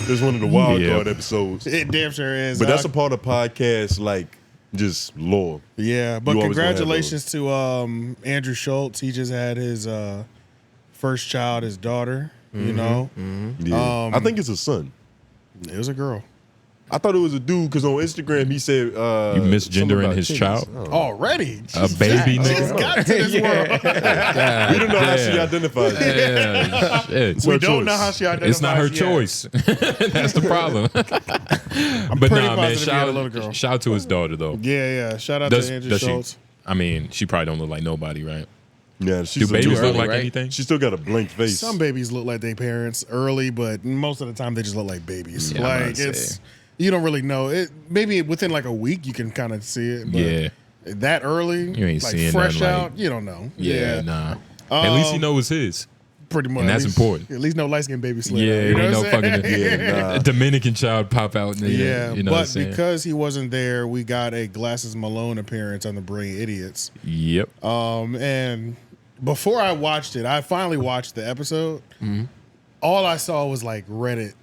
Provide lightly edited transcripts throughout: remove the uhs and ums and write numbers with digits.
It's one of the wild card episodes. It damn sure is. But that's a part of podcast, like, just lore. Yeah, but congratulations to Andrew Schultz. He just had his first child, his daughter. You know, Yeah. I think it's a son. It was a girl. I thought it was a dude because on Instagram he said you misgendering his child already. A baby nigga just got to this world. We don't know how she identifies. We don't know how she identifies. It's not her choice. That's the problem. But nah, man, shout out to his daughter though. Yeah. Shout out to Andrew Schultz. I mean, she probably don't look like nobody, right? Yeah, do babies look like anything? She still got a blank face. Some babies look like their parents early, but most of the time they just look like babies. Yeah, like you don't really know it. Maybe within like a week you can kind of see it. But that early, you ain't like seeing fresh nothing, out. You don't know. Yeah, nah. At least you know it's his. Pretty much, and that's important. At least no light skinned baby slid. Yeah, out, you know ain't no saying? fucking Dominican child pop out. Yeah, you know but because he wasn't there, we got a Glasses Malone appearance on the Brilliant Idiots. Yep. And before I watched it, I finally watched the episode. All I saw was like Reddit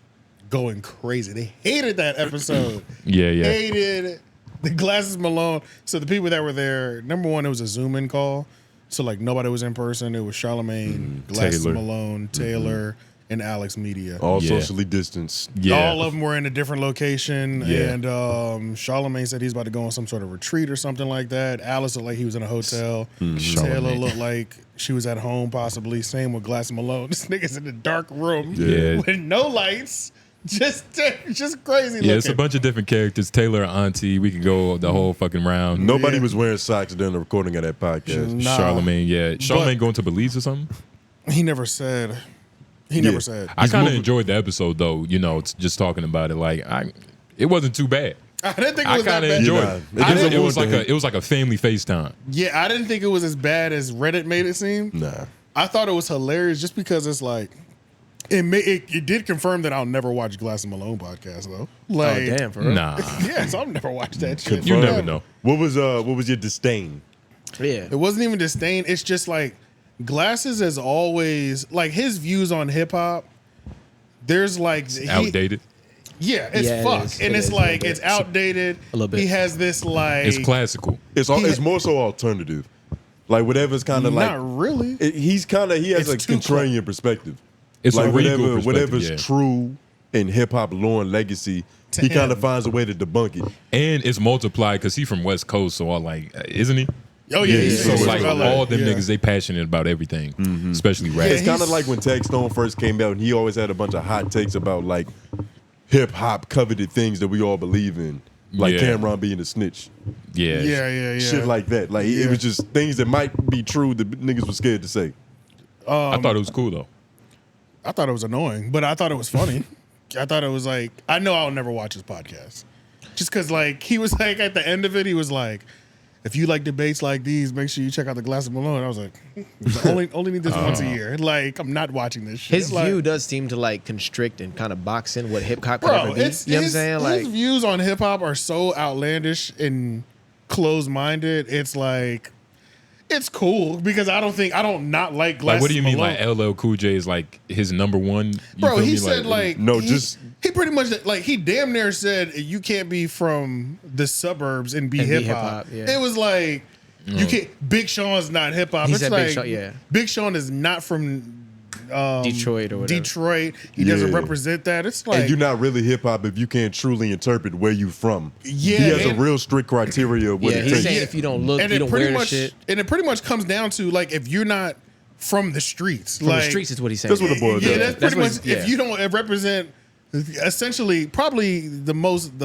going crazy. They hated that episode. Yeah. Hated the Glasses Malone. So the people that were there, number one, it was a Zoom-in call. So like nobody was in person. It was Charlamagne, Glasses Taylor. Malone, Taylor, and Alex Media. All socially distanced. Yeah. All of them were in a different location. Yeah. And Charlamagne said he's about to go on some sort of retreat or something like that. Alice looked like he was in a hotel. Taylor looked like she was at home possibly. Same with Glasses Malone. This nigga's in the dark room with no lights. Just crazy looking. Yeah, it's a bunch of different characters. Taylor, Auntie, we could go the whole fucking round. Nobody was wearing socks during the recording of that podcast. Nah. Charlamagne, Charlamagne going to Belize or something? He never said. Never said. I kind of enjoyed the episode though. You know, it's just talking about it. Like, it wasn't too bad. I didn't think it was that bad. I kind of enjoyed it. It was like a family FaceTime. Yeah, I didn't think it was as bad as Reddit made it seem. Nah. I thought it was hilarious just because it's like it did confirm that I'll never watch Glasses Malone podcast though. Like, oh damn, for real? Nah. Yes, I'll never watch that shit. You never know. What was your disdain? Yeah. It wasn't even disdain. It's just like Glasses is always like his views on hip hop. There's like Outdated. Yeah, it's fuck, and it's like it's outdated. A little bit. He has this like It's classical. It's more so alternative. Like whatever's kind of like not really. He has It's a too contrarian perspective. It's like a regal whatever's perspective, true in hip hop lore and legacy, he kind of finds a way to debunk it. And it's multiplied because he's from West Coast, so all like, isn't he? Oh yeah, So he's like from LA. all them Yeah. niggas, they passionate about everything, especially rap. It's kind of like when Tag Stone first came out, and he always had a bunch of hot takes about like hip hop coveted things that we all believe in, like Cameron being a snitch. Yeah. Shit like that. Like it was just things that might be true that niggas were scared to say. I thought it was cool though. I thought it was annoying, but I thought it was funny. I thought it was like, I know I'll never watch his podcast. Just because like he was like at the end of it, he was like, if you like debates like these, make sure you check out the Glasses Malone. I was like, only need this once a year. Like, I'm not watching this shit. His view does seem to like constrict and kind of box in what hip hop could ever be. You know what I'm saying? Like, his views on hip hop are so outlandish and closed minded. It's like, it's cool because I don't not like Glasses Like, what do you mean? Malone. Like LL Cool J is like his number one? You Bro, feel he me? said like no, he pretty much like he damn near said you can't be from the suburbs and be hip hop. yeah. It was like you can't. Big Sean's not hip hop. He It's said like Big Sean, yeah. Big Sean is not from Detroit or whatever. Detroit. He doesn't represent that. It's like And you're not really hip hop if you can't truly interpret where you from. Yeah, he has a and- real strict criteria of what Yeah, it he's takes. saying if you don't look, and you it don't pretty wear the much shit. and it pretty much comes down to like if you're not from the streets, From like the streets is what he's saying. That's what it boils yeah, down. that's pretty what much he's- if you don't represent essentially probably the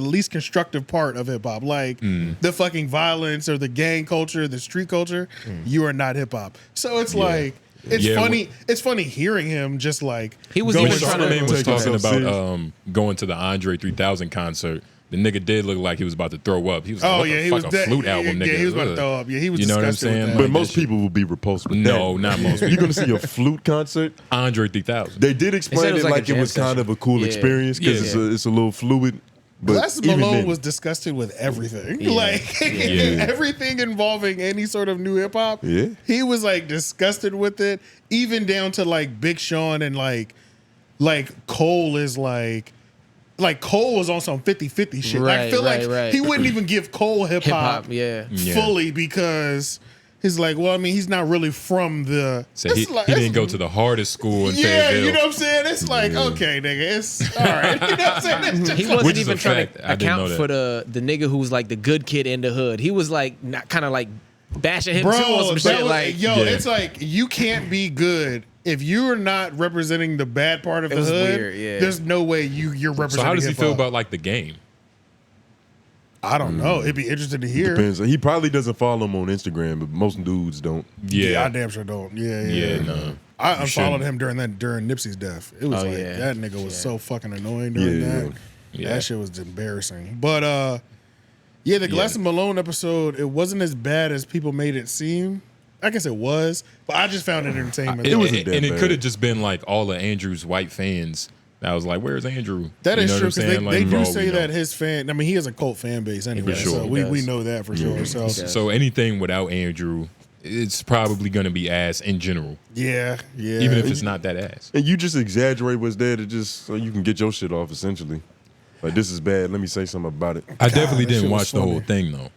least constructive part of hip hop, like the fucking violence or the gang culture, the street culture, you are not hip hop. So it's like it's funny. It's funny hearing him just like He was going even When trying to Charlamagne was take talking himself about going to the Andre 3000 concert, the nigga did look like he was about to throw up. He was like, oh what yeah, the he fuck, was a dead. flute album, nigga. Yeah, he was about to Ugh. throw up. Yeah, he was. You know what I'm disgusted with saying? that. But Like, most that shit- people will be repulsed with No, that. not most You're people. going to see a flute concert? Andre 3000. They did said explain it was it like a like it jam was kind session. of a cool Yeah. experience because Yeah. it's a little fluid. But Glasses even Malone then, was disgusted with everything. Yeah. Like everything involving any sort of new hip hop. Yeah. He was like disgusted with it, even down to like Big Sean and like like Cole is like Cole was on some 50-50 shit. Like, I feel like he wouldn't even give Cole hip hop fully because he's like, well, I mean, he's not really from the. So he didn't go to the hardest school in Fayetteville. You know what I'm saying? It's like, okay, nigga, it's all right. You know what I'm saying? He wasn't even trying to account for the nigga who was like the good kid in the hood. He was like not kind of like bashing him too on some shit. Like, it's like you can't be good. If you're not representing the bad part of the hood, there's no way you're representing. So how does he feel about like the game? I don't know. It'd be interesting to hear. Depends. He probably doesn't follow him on Instagram, but most dudes don't. Yeah, I damn sure don't. Yeah. No. I unfollowed him during Nipsey's death. It was that nigga was so fucking annoying during that. Yeah. That shit was embarrassing. But the Glass and Malone episode, it wasn't as bad as people made it seem. I guess it was, but I just found it entertainment. It wasn't that bad. It could have just been like all of Andrew's white fans. I was like, "Where's Andrew?" That is true because they do say that his fan. I mean, he has a cult fan base anyway, so we know that for sure. So anything without Andrew, it's probably going to be ass in general. Yeah. Even if it's not that ass. And you just exaggerate what's there to just so you can get your shit off. Essentially, like this is bad. Let me say something about it. I definitely didn't watch the whole thing though.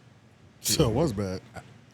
So it was bad.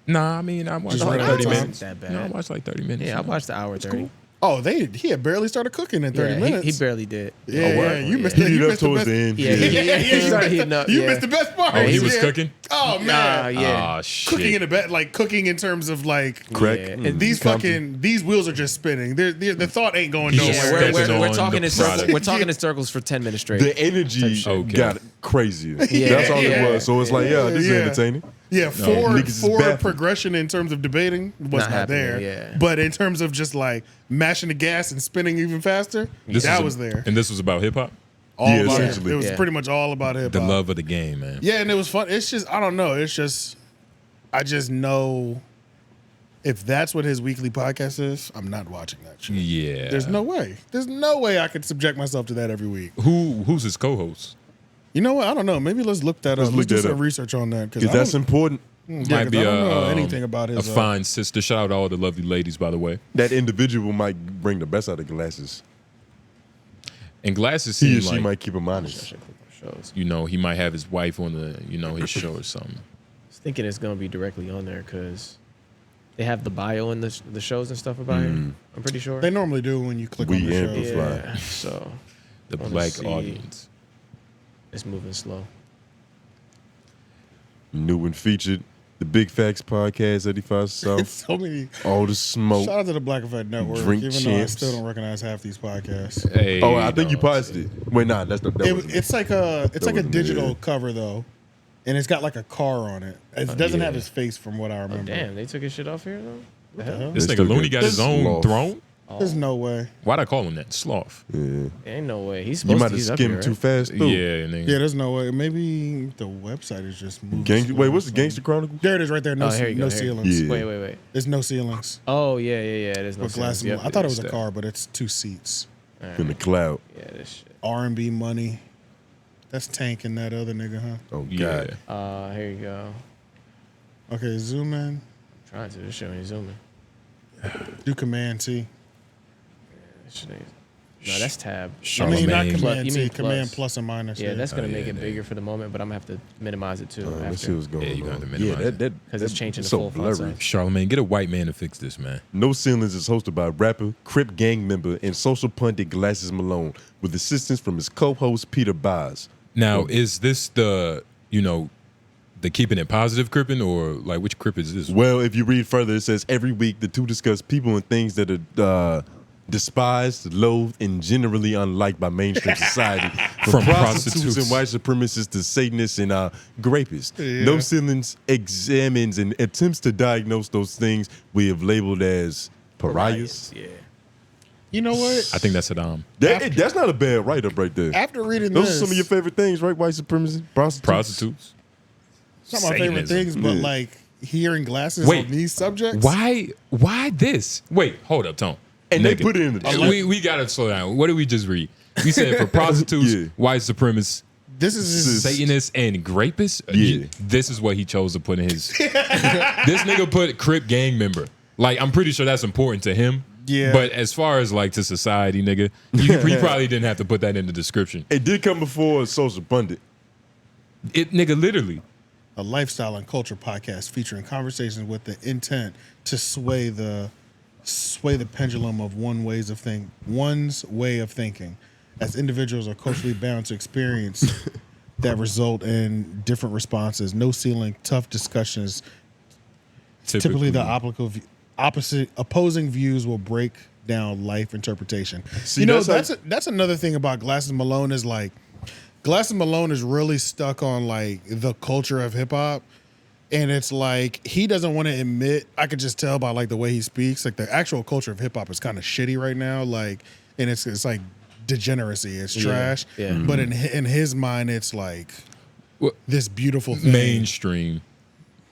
Nah, I mean, I watched like 30 minutes. That bad. No, I watched like 30 minutes. Yeah, I watched the hour 30. Cool. Oh, he had barely started cooking in 30 minutes. He barely did. Yeah, you missed the end. He started heating up. You missed the best part. Oh, he was cooking? Oh, man. Oh, shit. Cooking in the bed, like cooking in terms of like crack. And these wheels are just spinning. The thought ain't going nowhere. We're talking in circles. We're talking in circles for 10 minutes straight. The energy got crazier. That's all it was. So it's like, this is entertaining. Yeah, forward progression in terms of debating was not there. Yeah. But in terms of just like mashing the gas and spinning even faster, that was there. And this was about hip hop? Essentially. It was pretty much all about hip hop. The love of the game, man. Yeah, and it was fun. It's just, I don't know. It's just, I just know if that's what his weekly podcast is, I'm not watching that shit. Yeah. There's no way. There's no way I could subject myself to that every week. Who's his co-host? You know what? I don't know. Maybe let's look that up. Let's do some research on that. Because that's important. Might be I don't know anything about his. A fine sister. Shout out to all the lovely ladies, by the way. That individual might bring the best out of Glasses. And Glasses, he or she might keep him honest. You know, he might have his wife on his show or something. I was thinking it's gonna be directly on there because they have the bio in the shows and stuff about him. I'm pretty sure they normally do when you click on the show. Yeah, so the black audience. It's moving slow. New and featured, the Big Facts Podcast, 85 South. So many. All the smoke. Shout out to the Black Effect Network. Drink even though I still don't recognize half these podcasts. Hey, I think you posted it. Wait, nah, that's it's like a digital cover though, and it's got like a car on it. It doesn't have his face from what I remember. Damn, they took his shit off here though. What the hell? This nigga Looney got his own throne. There's no way. Why'd I call him that? Sloth. Yeah. Ain't no way. He's supposed you might to. have skimmed too fast. Though. Yeah, nigga. Yeah, there's no way. Maybe the website is just moving. Wait, what's the Gangster Chronicle? There it is, right there. No ceilings. Yeah. Wait. There's no ceilings. Oh yeah. There's no ceilings. I thought it was a car, but it's 2 seats. In the cloud. Yeah, this shit. R&B money. That's Tank and that other nigga, huh? Oh God. Yeah. Here you go. Okay, zoom in. I'm trying to. This shit ain't zooming. Do Command T. No, that's tab. I mean, not Charlamagne. Command T. Plus. Command plus and minus. Yeah, that's gonna make it bigger for the moment, but I'm gonna have to minimize it too. That shit was going Yeah, you on. got to minimize it. Because it's changing the so full font blurry. size. Charlamagne, get a white man to fix this, man. No Ceilings is hosted by rapper, Crip gang member, and social pundit Glasses Malone, with assistance from his co-host Peter Boz. Now, is this the keeping it positive Crippin', or like which Crip is this? Well, if you read further, it says every week the two discuss people and things that are despised, loathed, and generally unliked by mainstream society. From prostitutes and white supremacists to Satanists and grapists. Yeah. No Ceilings examines and attempts to diagnose those things we have labeled as pariahs. Yeah. You know what? I think that's Saddam. That's not a bad write-up right there. After reading Those this, are some of your favorite things, right? White supremacy, prostitutes. It's not my favorite things, but like hearing Glasses Wait, on these subjects. Why this? Wait, hold up, Tone. And they put it in the chat. We gotta slow down. What did we just read? We said for prostitutes, white supremacists, This is Satanists, and grapists. Yeah. This is what he chose to put in his. This nigga put Crip gang member. Like, I'm pretty sure that's important to him. Yeah. But as far as like to society, nigga, you probably didn't have to put that in the description. It did come before Social Pundit. It, nigga, literally. A lifestyle and culture podcast featuring conversations with the intent to sway the pendulum of one's way of thinking, as individuals are culturally bound to experience that result in different responses. No ceiling, tough discussions. Typically the opposing views will break down life interpretation. See, that's another thing about Glasses Malone is like, Glasses Malone is really stuck on like the culture of hip hop. And it's like, he doesn't want to admit, I could just tell by like the way he speaks, like the actual culture of hip hop is kind of shitty right now. Like, and it's like degeneracy, it's trash. Yeah. But in his mind, it's like this beautiful thing. Mainstream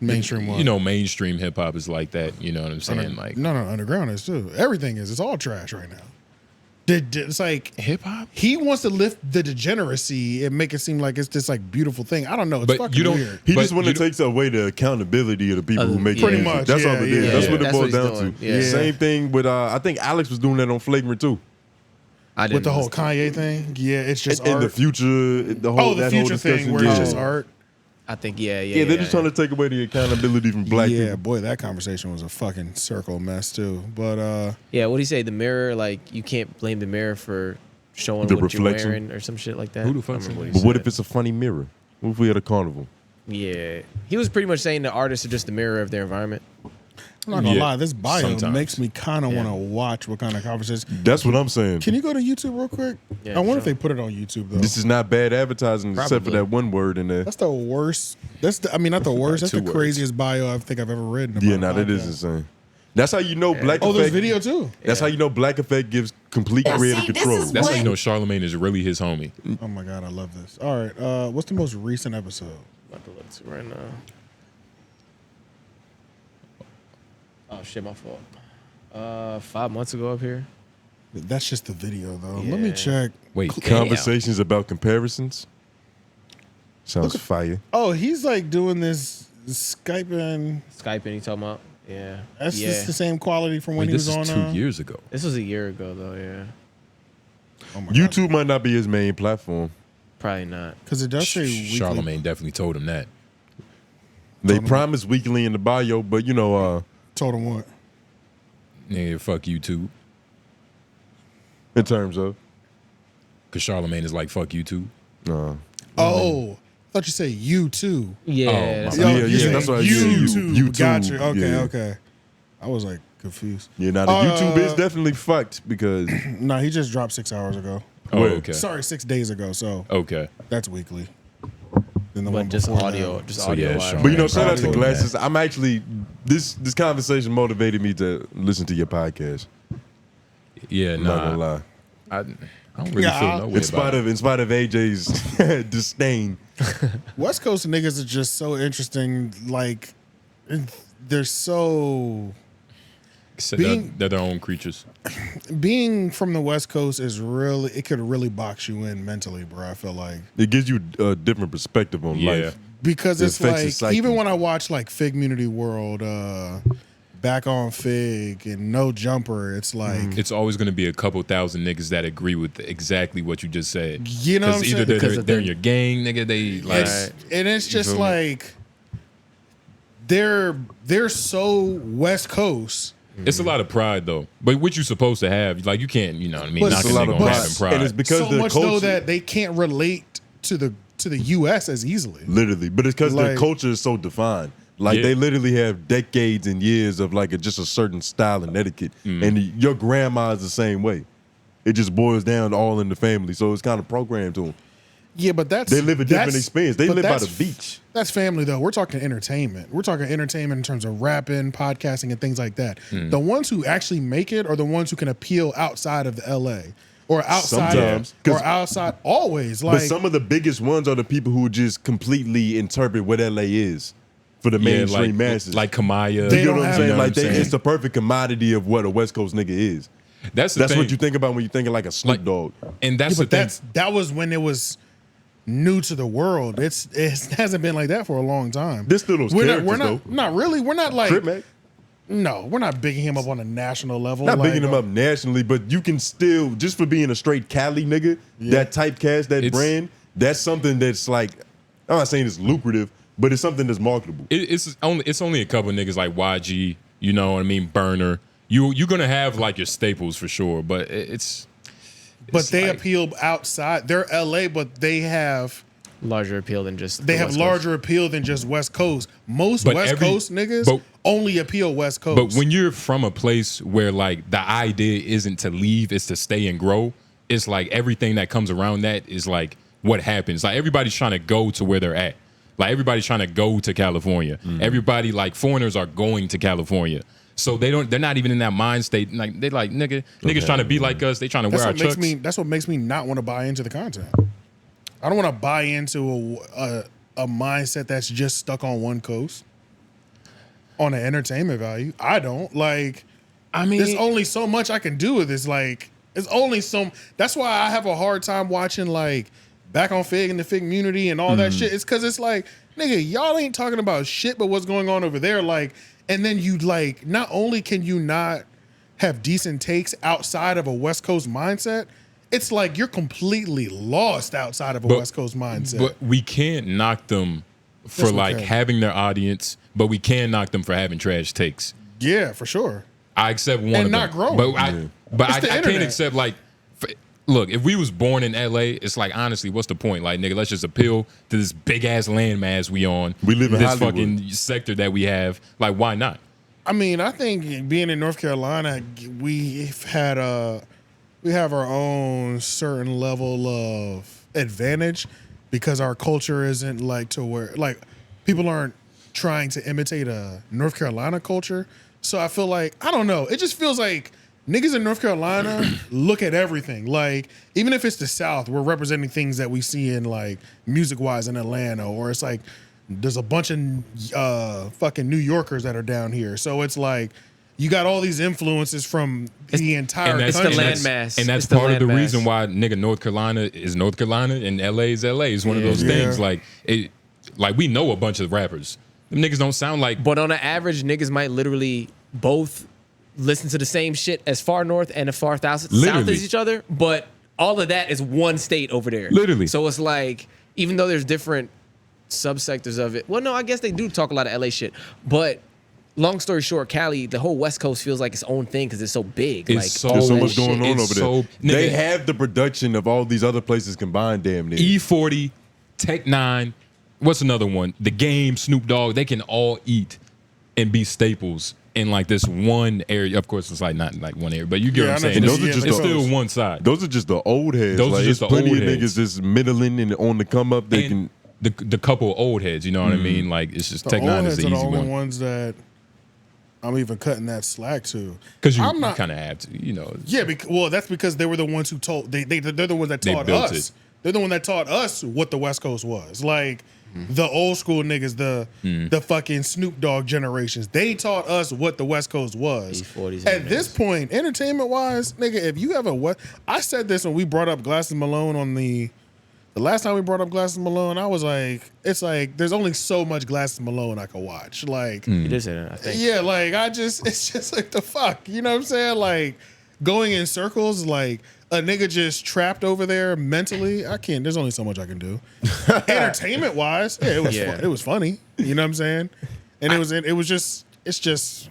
what? You know, mainstream hip hop is like that. You know what I'm saying? Like, no, underground is too. Everything is. It's all trash right now. It's like hip hop. He wants to lift the degeneracy and make it seem like it's this like beautiful thing. I don't know. It's but fucking you don't. weird. He just want to take away the accountability of the people who make pretty music. much. That's all it is. That's what it boils down to. Yeah. Same thing with I think Alex was doing that on Flagrant too. With the whole Kanye thing. Yeah, it's just in art. the future. The future thing where it's just art. I think yeah. They're just trying to take away the accountability from black people. Yeah, boy, that conversation was a fucking circle mess too. But yeah, what do you say? The mirror, like you can't blame the mirror for showing The what reflection. you're wearing or some shit like that. Who the fuck said But what if it's a funny mirror? What if we had a carnival? Yeah, he was pretty much saying the artists are just the mirror of their environment. I'm not gonna lie, this bio Sometimes. makes me kind of want to watch what kind of conversations. That's what I'm saying. Can you go to YouTube real quick? Yeah, I wonder sure. if they put it on YouTube though. This is not bad advertising except for Probably. that one word in there. That's the worst. I mean, not the worst. That's the Two words. craziest bio I think I've ever read. Yeah, that is insane. That's how you know Black Oh, there's Effect. video too. That's how you know Black Effect gives complete creative control. That's how you know Charlemagne is really his homie. Oh my god, I love this. All right, what's the most recent episode? About to look to right now. Oh shit, my fault. 5 months ago up here. That's just the video though. Let me Yeah. check. Wait, Conversations about comparisons. Sounds fire. Oh, he's like doing this Skyping. Skyping, he talking about? Yeah. That's yeah. just the same quality from when wait, he this was is on. 2 years ago. This was a year ago though, yeah. Oh my god. YouTube might not be his main platform. Probably not. Because it does say weekly. Charlemagne definitely told him that. They promise weekly in the bio, but you know, Told him what? Nigga, fuck YouTube. in terms of, Because Charlemagne is like, fuck YouTube. Oh, I thought you said you too. Yeah. Oh, that's my Yo, Yeah, you said that's what I YouTube. said. YouTube. Gotcha. Okay, Yeah. okay. I was like confused. yeah, now the YouTube is definitely fucked because No, he just dropped 6 hours ago. Oh, Wait. okay. Sorry, 6 days ago. So Okay. that's weekly. Then the But one just before audio, that. just So, audio. yeah, wise. Sean. But you know, shout out to Audio. Glasses. I'm actually this conversation motivated me to listen to your podcast. Yeah, I'm not gonna nah. lie. I don't really feel no way In spite about it. of AJ's disdain. West Coast niggas are just so interesting. Like, they're so. Except being- they're their own creatures. Being from the West Coast is really. It could really box you in mentally, bro. I feel like. It gives you a different perspective on Yeah. life. Because It it's affects your like, psyche. even when I watch like Fig Community World, Back on Fig, and No Jumper, it's like. It's always going to be a couple thousand niggas that agree with exactly what you just said. You know what I'm Because either saying? they're, Because of they're the- in your gang, nigga. They like. And it's just feel me? like. They're so West Coast. It's a lot of pride though, but what you supposed to have, like you can't, you know what I mean? But Knock it's a a lot nigga of on pride. having pride. And it's because So the much culture, though that they can't relate to the U.S. as easily. literally, but it's because their Like- culture is so defined. Like Yeah. they literally have decades and years of like just a certain style and etiquette, Mm. and your grandma is the same way. It just boils down to all in the family, so it's kind of programmed to them. Yeah, but that's They live a different that's- experience. They but live by that's- the beach. That's family though. We're talking entertainment. We're talking entertainment in terms of rapping, podcasting, and things like that. Hmm. The ones who actually make it are the ones who can appeal outside of the L.A. or outside Sometimes, 'cause- or outside. Always But like some of the biggest ones are the people who just completely interpret what LA is for the Yeah, mainstream masses. like Kamaya. They you know don't what I'm have- saying? you know Like what I'm saying? it's the perfect commodity of what a West Coast nigga is. That's the That's thing. what you think about when you think of like a Snoop Like- Dogg. And that's but the thing. that was when it was new to the world. It hasn't been like that for a long time. There's still those we're characters, not though. not really. We're not like Crip Mac. No, we're not bigging him up on a national level. Not bigging him up nationally, but you can still, just for being a straight Cali nigga, that typecast, that brand, that's something that's like, I'm not saying it's lucrative, but it's something that's marketable. It's only a couple of niggas like YG, you know what I mean, Burner. You're gonna have like your staples for sure, but but they like, appeal outside. They're LA, but they have larger appeal than just they have larger appeal than just West Coast. Most West Coast niggas only appeal West Coast. But when you're from a place where like the idea isn't to leave, it's to stay and grow, it's like everything that comes around that is like what happens. Like everybody's trying to go to where they're at. Like everybody's trying to go to California. Everybody, like foreigners are going to California. So they're not even in that mind state. Like they like niggas trying to be like us. They trying to wear our chucks. That's what makes me not want to buy into the content. I don't want to buy into a mindset that's just stuck on one coast. On an entertainment value, I don't like. I mean, there's only so much I can do with this. Like, it's only so. That's why I have a hard time watching like Back on Fig and the Fig Community and all that shit. It's because it's like, nigga, y'all ain't talking about shit, but what's going on over there, like. And then you like, not only can you not have decent takes outside of a West Coast mindset, it's like you're completely lost outside of a West Coast mindset. But we can't knock them for like having their audience, but we can knock them for having trash takes. Yeah, for sure. I accept one and of not them. Growing. But I can't accept like, look, if we was born in LA, it's like, honestly, what's the point? Like, nigga, let's just appeal to this big ass landmass we on. We live in this Hollywood. Fucking sector that we have. Like, why not? I mean, I think being in North Carolina, we have our own certain level of advantage because our culture isn't like to where like people aren't trying to imitate a North Carolina culture. So I feel like, I don't know, it just feels like niggas in North Carolina look at everything. Like, even if it's the South, we're representing things that we see in like music-wise in Atlanta, or it's like there's a bunch of fucking New Yorkers that are down here. So it's like you got all these influences from the entire country. It's the landmass. And that's part of the reason why nigga North Carolina is North Carolina and LA is LA. It's one of those things. Like we know a bunch of rappers. Them niggas don't sound like. But on an average, niggas might literally both listen to the same shit as far north and as far south as each other, but all of that is one state over there. Literally. So it's like, even though there's different subsectors of it, well, no, I guess they do talk a lot of LA shit, but long story short, Cali, the whole West Coast feels like its own thing because it's so big. There's so much going on over there. They have the production of all these other places combined, damn near. E40, Tech 9, what's another one? The Game, Snoop Dogg, they can all eat and be staples in like this one area. Of course, it's like not like one area, but you get what I'm saying. It's still one side. Those are just the old heads. Those are just the plenty old of heads. niggas just middling and on the come up. They can the couple of old heads. You know what I mean? Like it's just Tech 9 is the easy one. The only ones that I'm even cutting that slack to, because you kind of have to, you know. Yeah, that's because they were the ones who told. They're the ones that taught us. They're the one that taught us what the West Coast was like. The old school niggas, the fucking Snoop Dogg generations, they taught us what the West Coast was. At this point, entertainment wise, nigga, if you have I said this when we brought up 𝙿𝙾𝚃 Malone on the last time we brought up 𝙿𝙾𝚃 Malone, I was like, it's like there's only so much 𝙿𝙾𝚃 Malone I could watch. Like, you did say that, I think. Yeah, like it's just like the fuck, you know what I'm saying? Like going in circles, like a nigga just trapped over there mentally. I can't. There's only so much I can do. Entertainment wise, it was funny. You know what I'm saying? And it's just.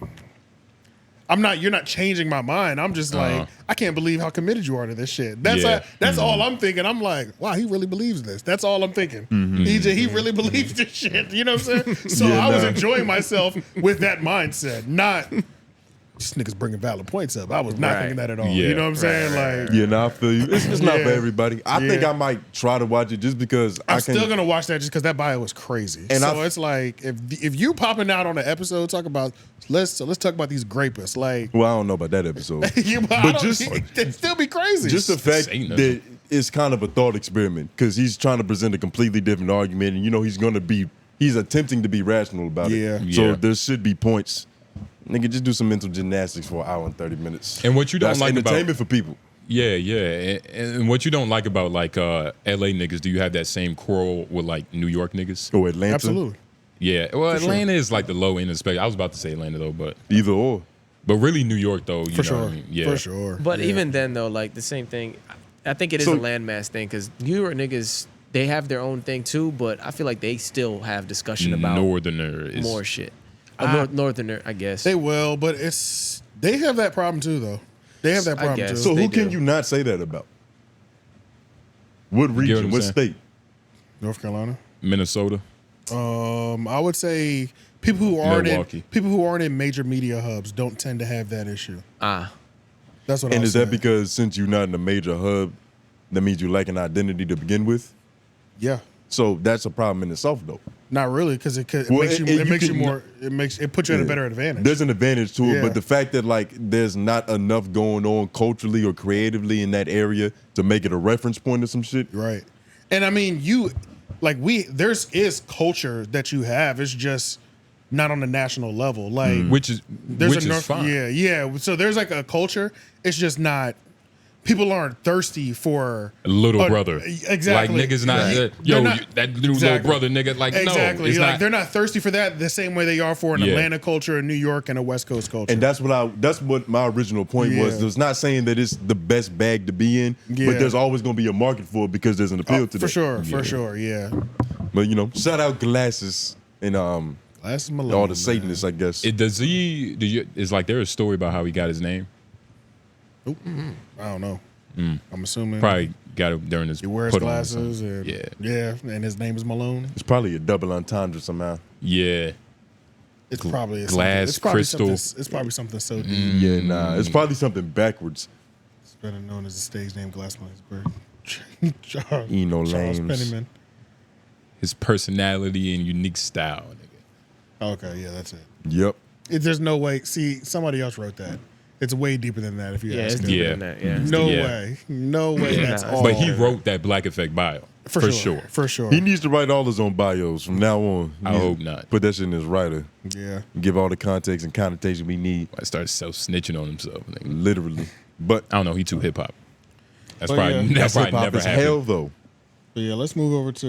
You're not changing my mind. I'm just like, I can't believe how committed you are to this shit. That's all I'm thinking. I'm like, wow, he really believes this. That's all I'm thinking. He really believes this shit. You know what I'm saying? So I was enjoying myself with that mindset, not. This nigga's bringing valid points up. I was not thinking that at all. Yeah. You know what I'm saying? Like, yeah, no, I feel you. It's not for everybody. I think I might try to watch it just because I'm still gonna watch that just because that bio was crazy. And so it's like if you popping out on an episode, let's talk about these grapists. Like, well, I don't know about that episode, but it'd still be crazy. Just the fact that it's kind of a thought experiment because he's trying to present a completely different argument, and you know he's attempting to be rational about it. So there should be points. Nigga, just do some mental gymnastics for an hour and 30 minutes. And what you don't like about entertainment for people. Yeah. And what you don't like about like LA niggas, do you have that same quarrel with like New York niggas? Or Atlanta? Absolutely. Yeah, well, Atlanta is like the low end of spectrum. I was about to say Atlanta though, but Either or. really New York though. You For know sure. what I mean? Yeah, For sure. But Yeah. even then, though, like the same thing. I think it is So- a landmass thing because New York niggas, they have their own thing too, but I feel like they still have discussion about Northerner is more shit. Northerner, I guess. They will, but they have that problem too, though. They have that I problem guess. too. So They who can do. you not say that about? What what region? I'm What saying? state? North Carolina. Minnesota. I would say people who aren't in major media hubs don't tend to have that issue. That's what. And I'll is that say. because since you're not in a major hub, that means you lack an identity to begin with? Yeah, So that's a problem in itself, though. not really, because it Well, makes it puts you at a Yeah. better advantage. There's an advantage to it, Yeah. but the fact that like there's not enough going on culturally or creatively in that area to make it a reference point or some shit. Right. And I mean, there's culture that you have. It's just not on the national level. Like Which is fine. Yeah. So there's like a culture. It's just not. People aren't thirsty for Little brother. Exactly. Like niggas not They're yo not- that new exactly. little brother nigga. Like Exactly. no, it's Like not. they're not thirsty for that the same way they are for an Yeah. Atlanta culture, a New York, and a West Coast culture. And that's what my original point was. Yeah. It's not saying that it's the best bag to be in, Yeah. but there's always going to be a market for it because there's an appeal to that. for sure. Yeah. But shout out Glasses and That's Malone. all the Satanists, I guess. Is like there a story about how he got his name? I don't know. I'm assuming Probably got it during his he wears put on or glasses something. and Yeah. and his name is Malone. It's probably a double entendre somehow. Yeah. It's probably glass, it's probably crystal. It's probably something so deep. Yeah, nah. It's probably something backwards. It's better known as the stage name Glassmansburg. Charles Lames. Pennyman. His personality and unique style, nigga. Okay, yeah, that's it. Yep. There's no way. See, somebody else wrote that. It's way deeper than that. If you Yeah, ask it's me. deeper Yeah. than that. Yeah. No Yeah. way. No way. That's Nah, all. But he wrote that Black Effect bio. For sure. For sure. He needs to write all his own bios from now on. I hope not. Put that shit in his writer. Yeah. Give all the context and connotation we need, I started self-snitching on himself. Nigga. literally. But I don't know. He too hip hop. That's But probably, yeah. that that's probably hip hop never as happened. hell, though. But yeah, let's move over to